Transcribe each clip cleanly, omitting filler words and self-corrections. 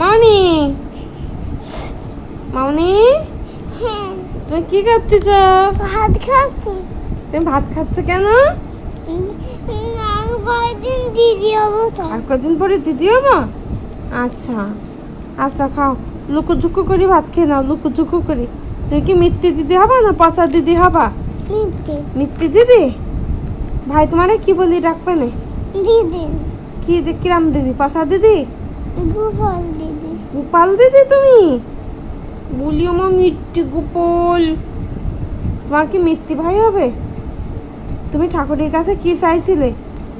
মামনি, মামনি, হ্যাঁ, তুমি কি করতেছ? ভাত খাচ্ছি। তুমি ভাত খাচ্ছ কেন? আর কয়দিন দিদি হবো তো। আর কদিন পরে দিদি হবো? আচ্ছা আচ্ছা, খাও। লুকোঝুকু করে ভাত খেয়ে নাও, লুকোঝুকু করে। তুমি কি মিথ্যে দিদি হবা না পচা দিদি হবা? মিথ্যে মিথ্যে দিদি। ভাই তোমারে কি বলি ডাকবে না? দিদি, কিরাম দিদি? পচা দিদি? গোপাল দিদি। গোপাল দিদি তুমি? বলিও মা মিথ্যে গোপাল। তোমার কি মিথ্যে ভাই হবে? তুমি ঠাকুরের কাছে কি চাইছিলে?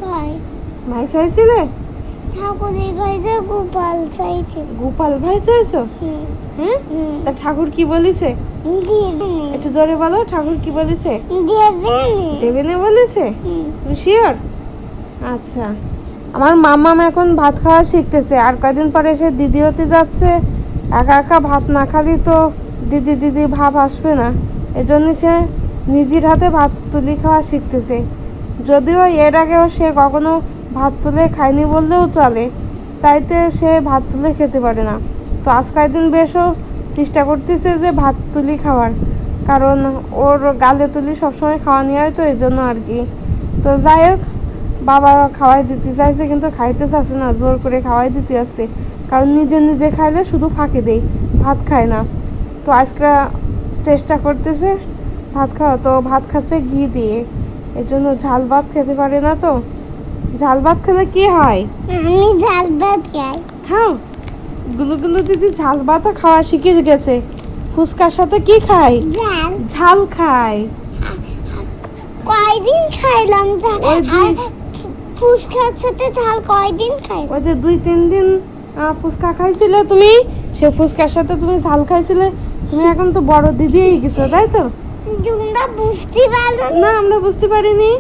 ভাই, ভাই চাইছিলে? ঠাকুরের কাছে গোপাল চাইছে। গোপাল ভাই চাইছো? হুম, হ্যাঁ, হুম, তা ঠাকুর কি বলেছে? দেবে একটু জোরে বলো, ঠাকুর কি বলেছে? দেবে দেবে না বলেছে? তুমি শিওর? আচ্ছা। আমার মাম্মাম এখন ভাত খাওয়া শিখতেছে, আর কয়দিন পরে সে দিদি হতে যাচ্ছে। একা একা ভাত না খালি তো দিদি দিদি ভাব আসবে না। এজন্য সে নিজের হাতে ভাত তুলি খাওয়া শিখতেছে। যদিও এর আগেও সে কখনো ভাত তুলে খায়নি বললেও চলে, তাইতে সে ভাত তুলে খেতে পারে না। তো আজ কয়েকদিন বেশও চেষ্টা করতেছে যে ভাত তুলি খাওয়ার, কারণ ওর গালে তুলি সবসময় খাওয়া নিয়ে হয়, তো এই জন্য আর কি। তো যাই হোক, বাবা খাওয়াই দিতে চাইছে কিন্তু খাইতে চাচ্ছে না, জোর করে খাওয়াই দিতে আসছে। কারণ নিজে নিজে খাইলে শুধু ফাঁকি দেয়, ভাত খায় না। তো আজকে চেষ্টা করতেছে ভাত খাওয়া, তো ভাত খাচ্ছে ঘি দিয়ে। এর জন্য ঝাল ভাত খেতে পারে না। তো ঝাল ভাত খেলে কি হয়? আমি ঝাল ভাত খাই। খাও। গুলো দিদি ঝাল ভাতও খাওয়া শিখে গেছে। ফুচকার সাথে কি খায়? ঝাল। ঝাল খায়। কয়দিন খাইলাম ঝাল। ওই আর ফুচকার সাথে ঝাল কয়দিন খাই? ওই যে 2-3 দিন ফুচকা খাইছিলে তুমি, সে ফুচকার সাথে তুমি ঝাল খাইছিলে। তুমি এখন তো বড় দিদি হয়ে গেছো, তাই তো? তোমরা বুঝতে পারো না, আমরা বুঝতে পারিনি।